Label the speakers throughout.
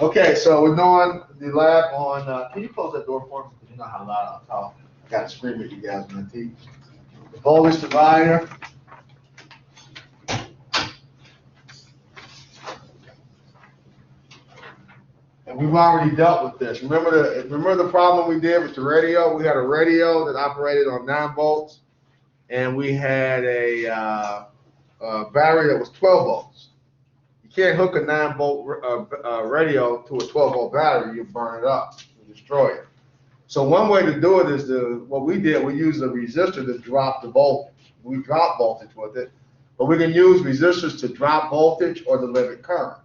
Speaker 1: Okay, so we're doing the lab on, can you close that door for me? Because you know how loud I talk. I got to scream at you guys when I teach. The voltage divider. And we've already dealt with this. Remember the problem we did with the radio? We had a radio that operated on 9 volts, and we had a battery that was 12 volts. You can't hook a 9-volt radio to a 12-volt battery. You burn it up, you destroy it. So one way to do it is what we did. We used a resistor to drop the voltage. We drop voltage with it, but we can use resistors to drop voltage or to limit current.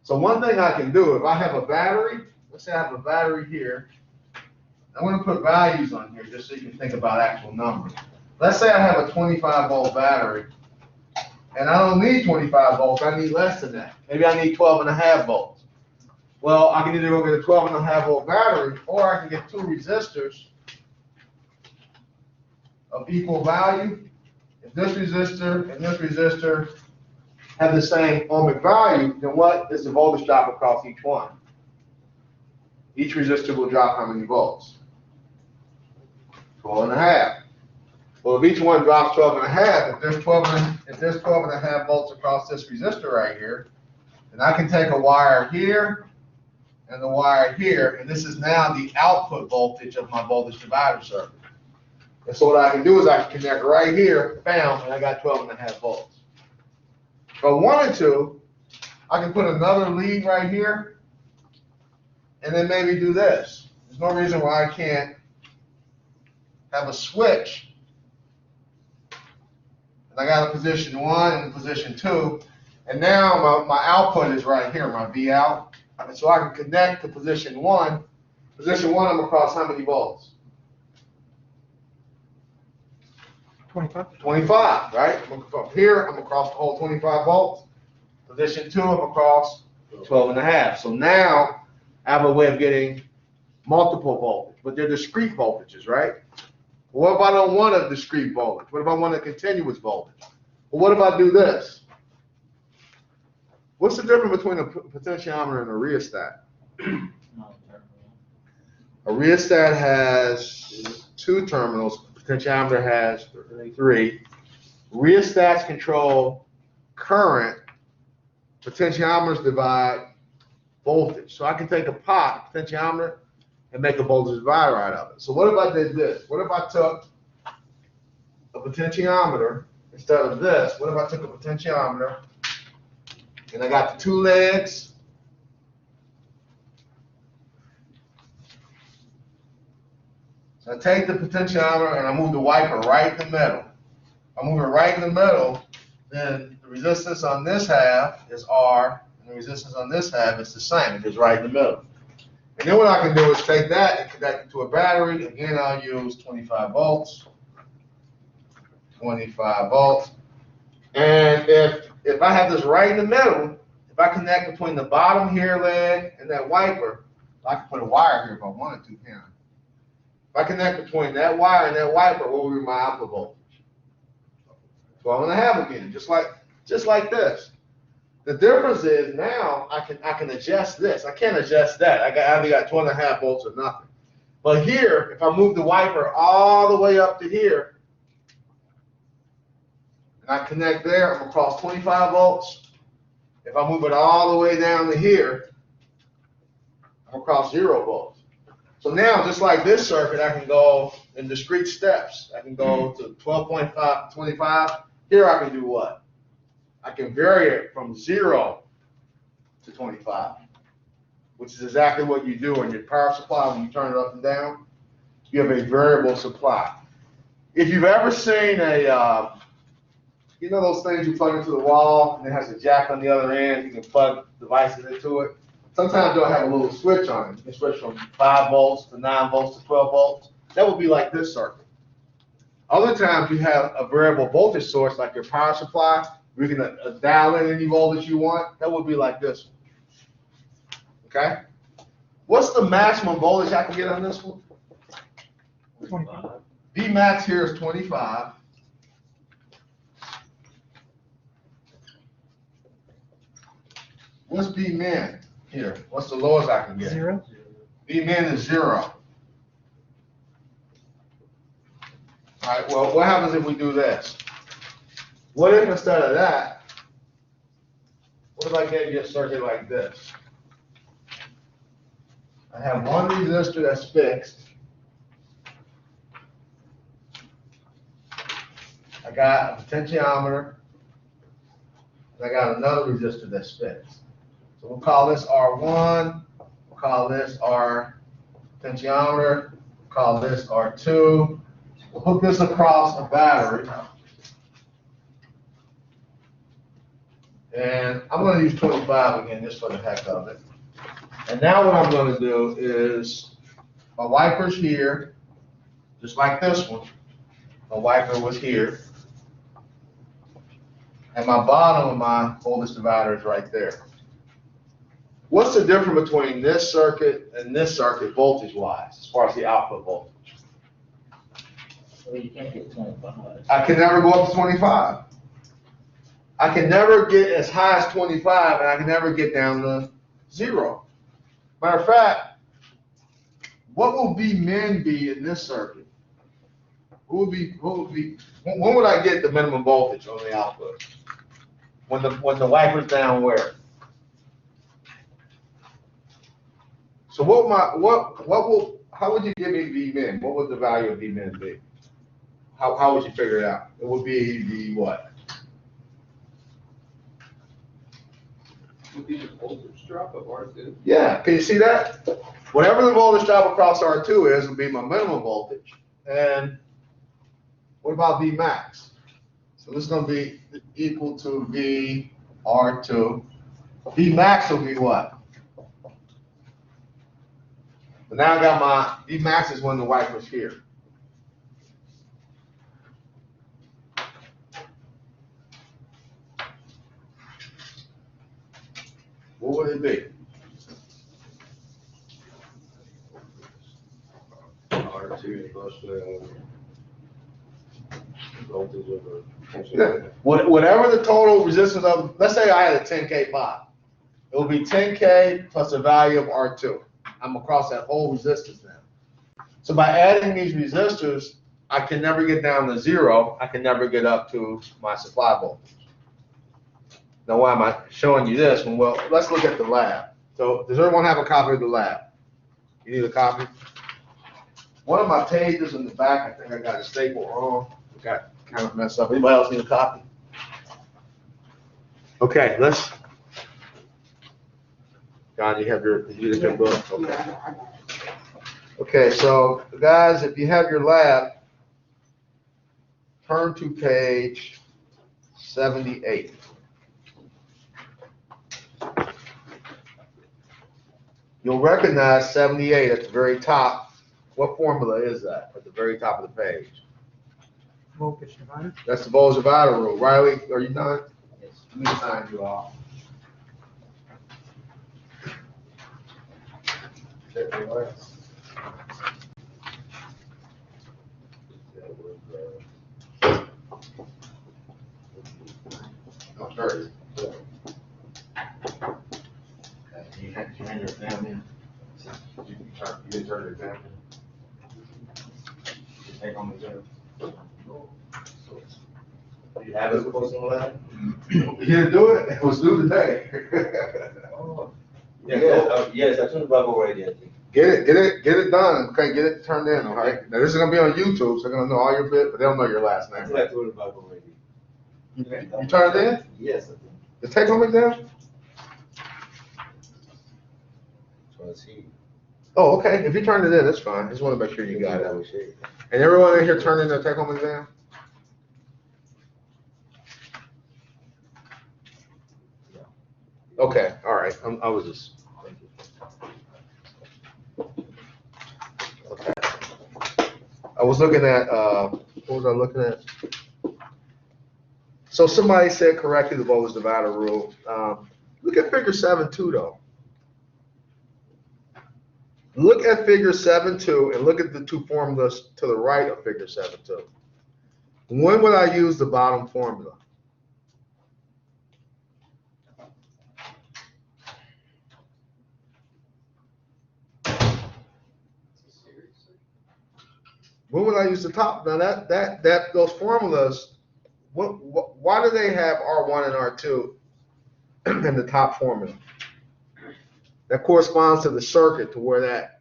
Speaker 1: So one thing I can do, if I have a battery, let's say I have a battery here. I'm going to put values on here just so you can think about actual numbers. Let's say I have a 25-volt battery, and I don't need 25 volts. I need less than that. Maybe I need 12.5 volts. Well, I can either go get a 12.5-volt battery, or I can get 2 resistors of equal value. If this resistor and this resistor have the same ohmic value, then what is the voltage drop across each one? Each resistor will drop how many volts? 12.5. Well, if each one drops 12.5, if there's 12.5 volts across this resistor right here, then I can take a wire here and the wire here, and this is now the output voltage of my voltage divider circuit. And so what I can do is I can connect right here, bam, and I got 12.5 volts. If I wanted to, I can put another lead right here, and then maybe do this. There's no reason why I can't have a switch. And I got a position 1 and position 2, and now my output is right here, my V out. And so I can connect to position 1. Position 1, I'm across how many volts?
Speaker 2: 25.
Speaker 1: 25, right? From here, I'm across the whole 25 volts. Position 2, I'm across 12.5. So now I have a way of getting multiple voltage, but they're discrete voltages, right? What if I don't want a discrete voltage? What if I want a continuous voltage? Well, what if I do this? What's the difference between a potentiometer and a rheostat? A rheostat has 2 terminals. Potentiometer has 3. Rheostats control current. Potentiometers divide voltage. So I can take a pot, potentiometer, and make a voltage divider out of it. So what if I did this? What if I took a potentiometer instead of this? What if I took a potentiometer and I got the 2 legs? So I take the potentiometer and I move the wiper right in the middle. I move it right in the middle, then the resistance on this half is R, and the resistance on this half is the same. It is right in the middle. And then what I can do is take that and connect it to a battery. Again, I'll use 25 volts. 25 volts. And if I have this right in the middle, if I connect between the bottom here leg and that wiper, I can put a wire here if I wanted to, can I? If I connect between that wire and that wiper, what will be my output voltage? 12.5 again, just like this. The difference is now I can adjust this. I can't adjust that. I either got 12.5 volts or nothing. But here, if I move the wiper all the way up to here, and I connect there, I'm across 25 volts. If I move it all the way down to here, I'm across 0 volts. So now, just like this circuit, I can go in discrete steps. I can go to 12.5, 25. Here I can do what? I can vary it from 0 to 25, which is exactly what you do in your power supply when you turn it up and down. You have a variable supply. If you've ever seen you know those things you plug into the wall and it has a jack on the other end, you can plug devices into it. Sometimes they'll have a little switch on it. You can switch from 5 volts to 9 volts to 12 volts. That would be like this circuit. Other times you have a variable voltage source like your power supply. You can dial in any voltage you want. That would be like this one. Okay? What's the maximum voltage I can get on this one?
Speaker 2: 25.
Speaker 1: V max here is 25. What's V min? Here, what's the lowest I can get?
Speaker 2: 0.
Speaker 1: V min is 0. All right, well, what happens if we do this? What if instead of that, what if I get you a circuit like this? I have one resistor that's fixed. I got a potentiometer. And I got another resistor that's fixed. So we'll call this R1. We'll call this our potentiometer. We'll call this R2. We'll hook this across a battery. And I'm going to use 25 again, just for the heck of it. And now what I'm going to do is, my wiper's here, just like this one. My wiper was here. And my bottom of my voltage divider is right there. What's the difference between this circuit and this circuit voltage-wise, as far as the output voltage?
Speaker 3: Well, you can't get 25.
Speaker 1: I can never go up to 25. I can never get as high as 25, and I can never get down to 0. Matter of fact, what will V min be in this circuit? When would I get the minimum voltage on the output? When the wiper's down where? So how would you give me V min? What would the value of V min be? How would you figure it out? It would be the what?
Speaker 4: Would be the voltage drop of R2.
Speaker 1: Yeah, can you see that? Whatever the voltage drop across R2 is, would be my minimum voltage. And what about V max? So this is going to be equal to V R2. V max will be what? But now I got my V max is when the wiper's here. What would it be?
Speaker 4: R2 plus the voltage of the
Speaker 1: Yeah. Whatever the total resistance of, let's say I had a 10K pot. It will be 10K plus the value of R2. I'm across that whole resistance now. So by adding these resistors, I can never get down to 0. I can never get up to my supply voltage. Now, why am I showing you this? Well, let's look at the lab. So does everyone have a copy of the lab? You need a copy? One of my pages in the back, I think I got a staple wrong. I got kind of messed up. Anybody else need a copy? Okay, let's. John, you have your book? Okay. Okay, so guys, if you have your lab, turn to page 78. You'll recognize 78 at the very top. What formula is that at the very top of the page?
Speaker 2: Voltage divider.
Speaker 1: That's the voltage divider rule. Riley, are you done?
Speaker 3: Yes.
Speaker 1: Let me sign you off. Check your lights. Oh, 30. You hand your exam in? You didn't turn your exam in? You take home the exam? You have it supposed to lab? You didn't do it? It was due today.
Speaker 3: Yes, I turned the Bible already, I think.
Speaker 1: Get it done. Okay, get it turned in, all right? Now, this is gonna be on YouTube, so they're gonna know all your bit, but they don't know your last
Speaker 3: I
Speaker 1: name.
Speaker 3: think I turned the Bible already.
Speaker 1: You turned it in?
Speaker 3: Yes, I think.
Speaker 1: The take home exam?
Speaker 3: So I see.
Speaker 1: Oh, okay. If you turned it in, that's fine. Just wanna make sure you got it. And everyone in here turned in their take home exam? Okay, all right. I was just. Okay. I was looking at, what was I looking at? So somebody said correctly the voltage divider rule. Look at figure 7.2 though. Look at figure 7.2 and look at the two formulas to the right of figure 7.2. When would I use the bottom formula? When would I use the top? Now those formulas, why do they have R1 and R2 in the top formula? That corresponds to the circuit to where that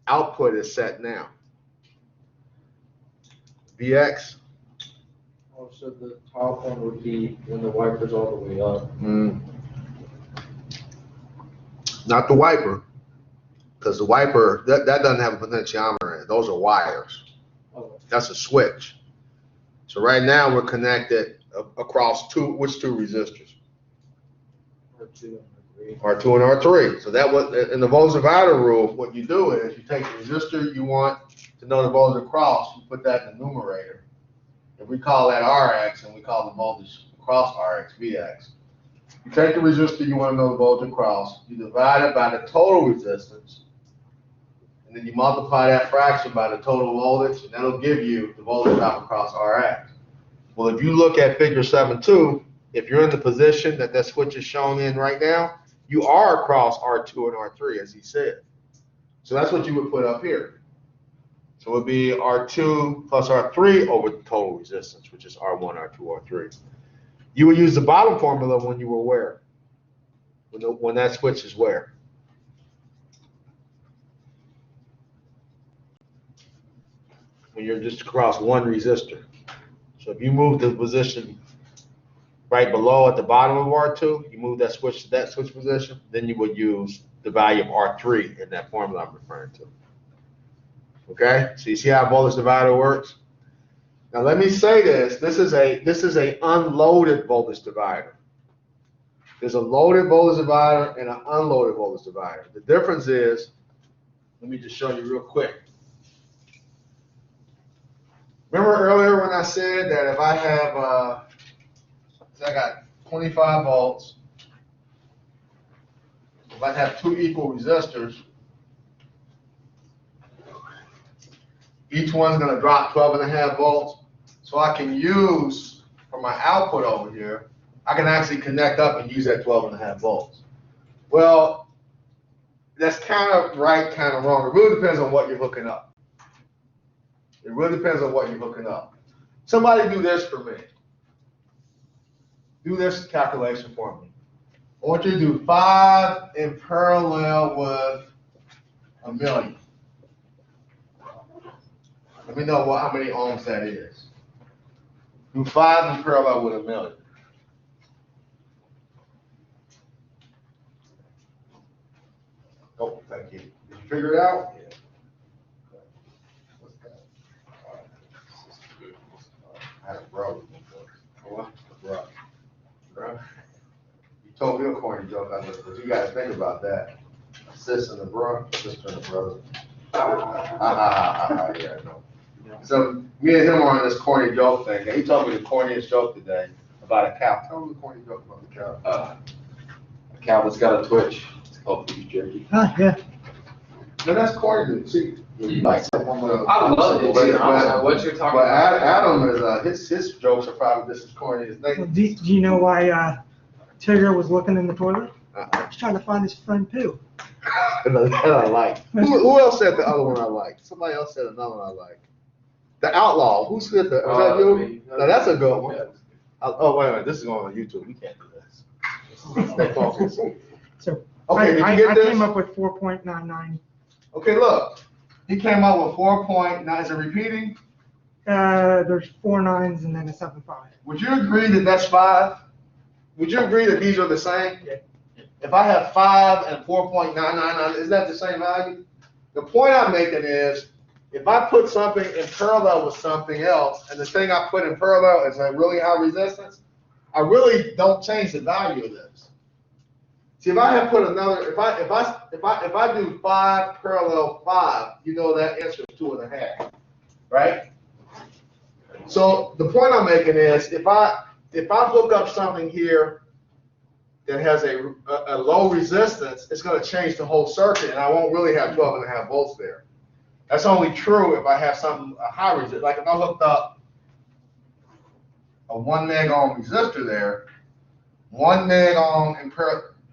Speaker 1: output is set now. VX.
Speaker 4: Oh, so the top one would be when the wiper's all the way up.
Speaker 1: Not the wiper, because the wiper, that doesn't have a potentiometer in it. Those are wires.
Speaker 4: Oh,
Speaker 1: That's a switch. So right now we're connected across which two resistors?
Speaker 4: R2 and R3.
Speaker 1: R2 and R3. So that was in the voltage divider rule. What you do is you take the resistor you want to know the voltage across, you put that in the numerator. If we call that RX and we call the voltage across RX VX. You take the resistor you want to know the voltage across, you divide it by the total resistance, and then you multiply that fraction by the total voltage, and that'll give you the voltage drop across RX. Well, if you look at figure 7.2, if you're in the position that switch is shown in right now, you are across R2 and R3, as he said. So that's what you would put up here. So it would be R2 plus R3 over the total resistance, which is R1, R2, R3. You would use the bottom formula when you were where? When that switch is where? When you're just across one resistor. So if you move the position right below at the bottom of R2, you move that switch to that switch position, then you would use the value of R3 in that formula I'm referring to. Okay, so you see how a voltage divider works? Now let me say this is a unloaded voltage divider. There's a loaded voltage divider and an unloaded voltage divider. The difference is, let me just show you real quick. Remember earlier when I said that if I have, I got 25 volts, if I have two equal resistors, each one's gonna drop 12.5 volts. So I can use, for my output over here, I can actually connect up and use that 12.5 volts. Well, that's kind of right, kind of wrong. It really depends on what you're hooking up. It really depends on what you're hooking up. Somebody do this for me. Do this calculation for me. I want you to do 5 in parallel with 1,000,000. Let me know how many ohms that is. Do 5 in parallel with 1,000,000. Oh, thank you. Did you figure it out? Yeah. What's that? I had a brother before. What? A brother. Bro. You told me a corny joke, but you guys think about that. A sis and a bro, sister and a brother. Yeah, no. So me and him are on this corny joke thing. He told me the corniest joke today about a cow. Tell me the corny joke about the cow.
Speaker 4: A cow that's got a twitch. It's called beef jerky.
Speaker 2: Ah, yeah.
Speaker 1: No, that's corny, dude. See, like someone with a.
Speaker 4: I love it. I don't know what you're talking
Speaker 1: But
Speaker 4: about.
Speaker 1: Adam is his jokes are probably just as corny as
Speaker 2: Well,
Speaker 1: they.
Speaker 2: do you know why Tigger was looking in the toilet?
Speaker 1: Uh-uh.
Speaker 2: He's trying to find his friend Pooh.
Speaker 1: That I like. Who else said the other one I like? Somebody else said another one I like. The Outlaw. Who said that? Was that you? No, that's a good one. Oh, wait a minute. This is going on YouTube. We can't do this. Stay focused.
Speaker 2: So
Speaker 1: Okay, did you
Speaker 2: I
Speaker 1: get this?
Speaker 2: came up with 4.99.
Speaker 1: Okay, look. He came up with 4.9. Is it repeating?
Speaker 2: There's 4 9s and then a 7 5.
Speaker 1: Would you agree that that's 5? Would you agree that these are the same?
Speaker 2: Yeah.
Speaker 1: If I have 5 and 4.999, is that the same value? The point I'm making is, if I put something in parallel with something else, and the thing I put in parallel is a really high resistance, I really don't change the value of this. See, if I have put another, if I do 5 parallel 5, you know that answer is 2.5, right? So the point I'm making is, if I hook up something here that has a low resistance, it's going to change the whole circuit, and I won't really have 12.5 volts there. That's only true if I have something a high resistance. Like if I hooked up a 1 meg ohm resistor there, 1 meg ohm in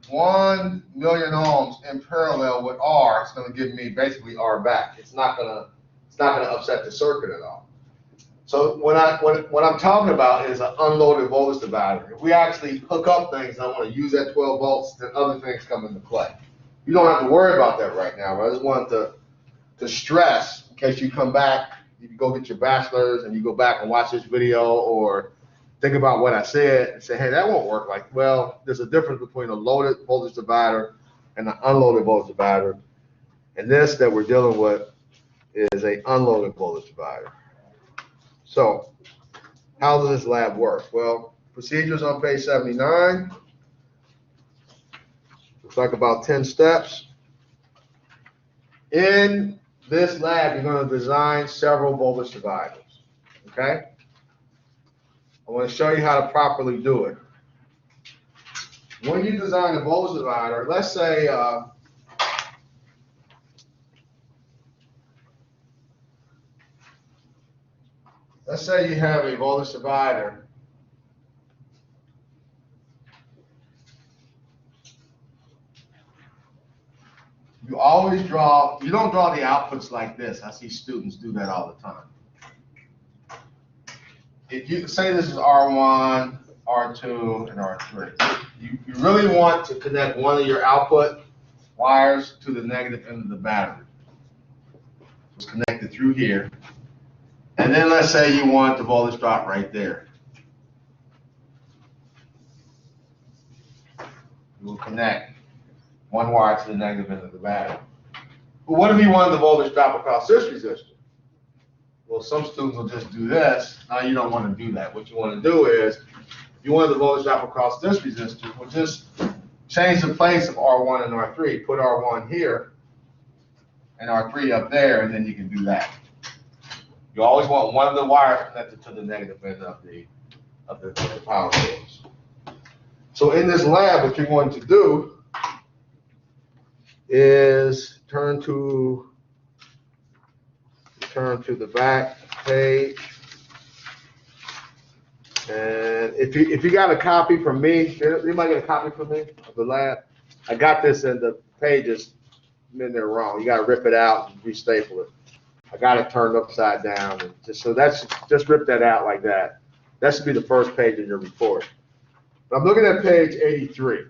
Speaker 1: 1 million ohms in parallel with R, it's going to give me basically R back. It's not going not gonna upset the circuit at all. So what I'm talking about is an unloaded voltage divider. If we actually hook up things and I wanna use that 12 volts, then other things come into play. You don't have to worry about that right now, but I just wanted to stress, in case you come back, you can go get your bachelor's and you go back and watch this video or think about what I said and say, hey, that won't work. Like, well, there's a difference between a loaded voltage divider and an unloaded voltage divider. And this that we're dealing with is a unloaded voltage divider. So how does this lab work? Well, procedures on page 79. Looks like about 10 steps. In this lab, you're going to design several voltage dividers, okay? I want to show you how to properly do it. When you design a voltage divider, let's say you have a voltage divider. You always you don't draw the outputs like this. I see students do that all the time. If you say this is R1, R2, and R3, you really want to connect one of your output wires to the negative end of the battery. It's connected through here. And then let's say you want the voltage drop right there. You will connect one wire to the negative end of the battery. But what if you wanted the voltage drop across this resistor? Well, some students will just do this. Now you don't want to do that. What you want to do is, you want the voltage drop across this resistor, well, just change the place of R1 and R3. Put R1 here and R3 up there, and then you can do that. You always want one of the wires connected to the negative end of the power source. So in this lab, what you're going to do is turn to the back page. And if you got a copy from me, anybody got a copy from me of the lab? I got this in the pages in there wrong. You got to rip it out and restaple it. I got it turned upside down, and just rip that out like that. That should be the first page of your report. But I'm looking at page 83.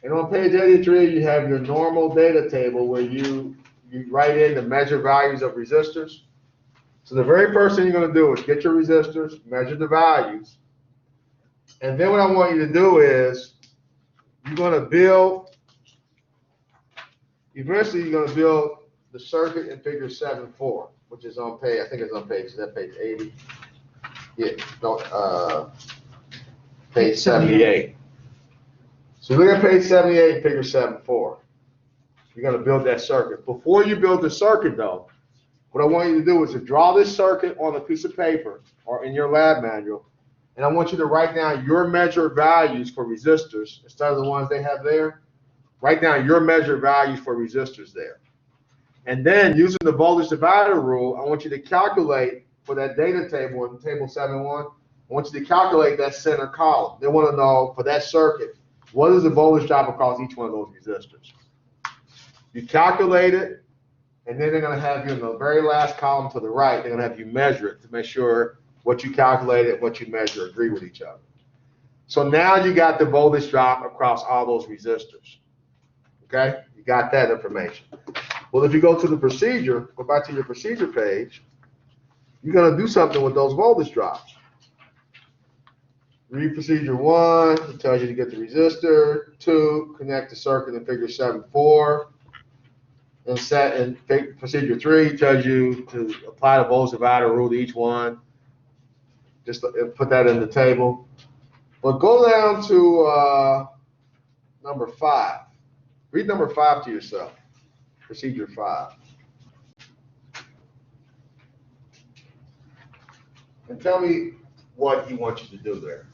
Speaker 1: And on page 83, you have your normal data table where you write in the measure values of resistors. So the very first thing you're going to do is get your resistors, measure the values. And then what I want you to do is you're going to build the circuit in figure 7.4, which is on page, I think it's on page, is that page 80? Yeah, no, page 78. So look at page 78, figure 7.4. You're going to build that circuit. Before you build the circuit, though, what I want you to do is to draw this circuit on a piece of paper or in your lab manual, and I want you to write down your measured values for resistors instead of the ones they have there. Write down your measured values for resistors there. And then using the voltage divider rule, I want you to calculate for that data table in table 7.1, I want you to calculate that center column. They want to know for that circuit, what is the voltage drop across each one of those resistors? You calculate it, and then they're going to have you in the very last column to the right, they're going to have you measure it to make sure what you calculated and what you measure agree with each other. So now you got the voltage drop across all those resistors. Okay? You got that information. Well, if you go to the procedure, go back to your procedure page, you're going to do something with those voltage drops. Read procedure 1, it tells you to get the resistor. 2, connect the circuit in figure 7.4. And procedure 3 tells you to apply the voltage divider rule to each one. Just put that in the table. But go down to number 5. Read number 5 to yourself. Procedure 5. And tell me what he wants you to do there.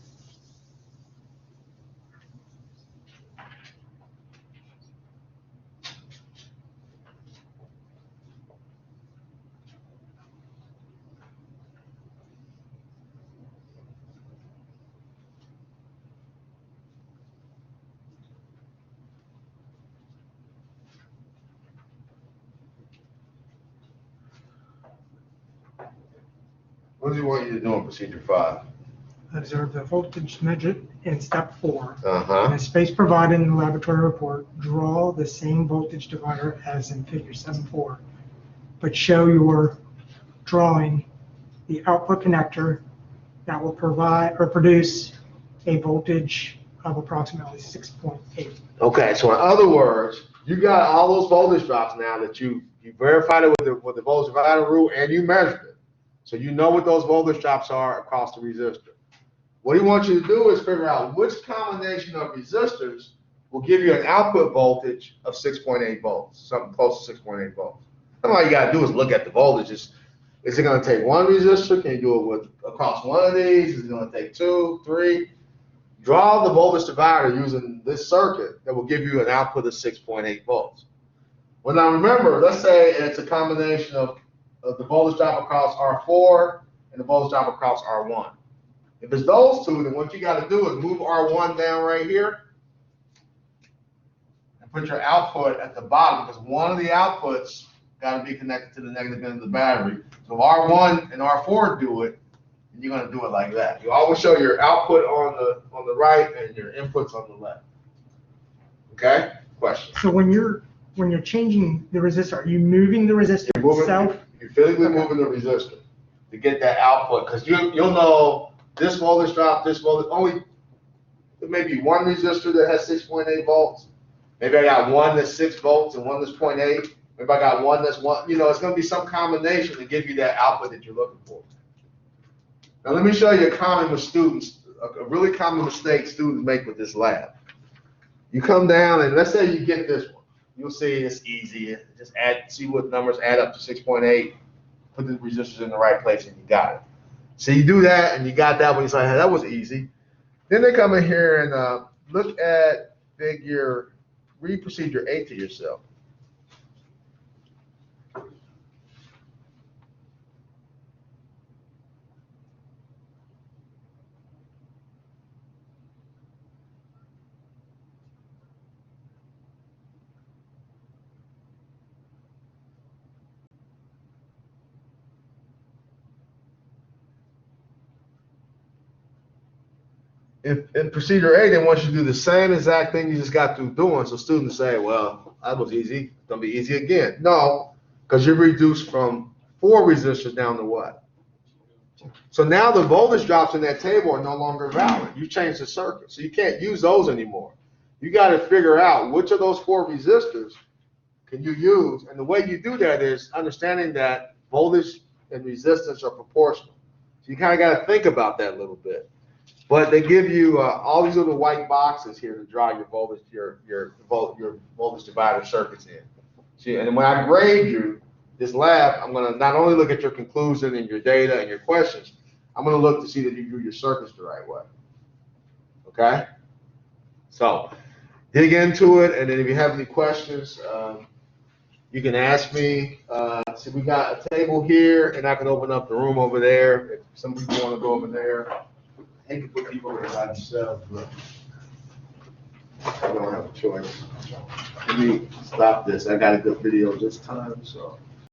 Speaker 1: What do you want you to do in procedure 5?
Speaker 2: Observe the voltage measured in step 4. In
Speaker 1: Uh-huh.
Speaker 2: the space provided in the laboratory report, draw the same voltage divider as in figure 7.4, but show your drawing the output connector that will provide or produce a voltage of approximately 6.8.
Speaker 1: Okay, so in other words, you got all those voltage drops now that you verified it with the voltage divider rule and you measured it. So you know what those voltage drops are across the resistor. What he wants you to do is figure out which combination of resistors will give you an output voltage of 6.8 volts, something close to 6.8 volts. And all you gotta do is look at the voltages. Is it gonna take one resistor? Can you do it with across one of these? Is it gonna take 2, 3? Draw the voltage divider using this circuit that will give you an output of 6.8 volts. Well, now remember, let's say it's a combination of the voltage drop across R4 and the voltage drop across R1. If it's those two, then what you got to do is move R1 down right here and put your output at the bottom, because one of the outputs got to be connected to the negative end of the battery. So if R1 and R4 do it, then you're going to do it like that. You always show your output on the right and your inputs on the left. Okay? Question.
Speaker 2: So when you're changing the resistor, are you moving the resistor itself?
Speaker 1: You're physically moving the resistor to get that output, because you'll know this voltage drop, this voltage, only there may be one resistor that has 6.8 volts. Maybe I got one that's 6 volts and one that's 0.8. Maybe I got one that's one, it's going to be some combination to give you that output that you're looking for. Now let me show you a really common mistake students make with this lab. You come down and let's say you get this one. You'll see it's easy. Just see what numbers add up to 6.8, put the resistors in the right place, and you got it. So you do that, and you got that one. You say, hey, that was easy. Then they come in here and look at read procedure 8 to yourself. In procedure 8, they want you to do the same exact thing you just got through doing. So students say, well, that was easy. It's going to be easy again. No, because you reduced from 4 resistors down to what? So now the voltage drops in that table are no longer valid. You changed the circuit. So you can't use those anymore. You got to figure out which of those 4 resistors can you use. And the way you do that is understanding that voltage and resistance are proportional. So you kind of got to think about that a little bit. But they give you all these little white boxes here to draw your voltage, your voltage divider circuits in. See, and when I grade you this lab, I'm going to not only look at your conclusion and your data and your questions, I'm going to look to see that you do your circuits the right way. Okay? So dig into it, and then if you have any questions, you can ask me. See, we got a table here, and I can open up the room over there if some people want to go over there. I hate to put people over by themselves, but I don't have a choice. Let me stop this. I got a good video this time, so.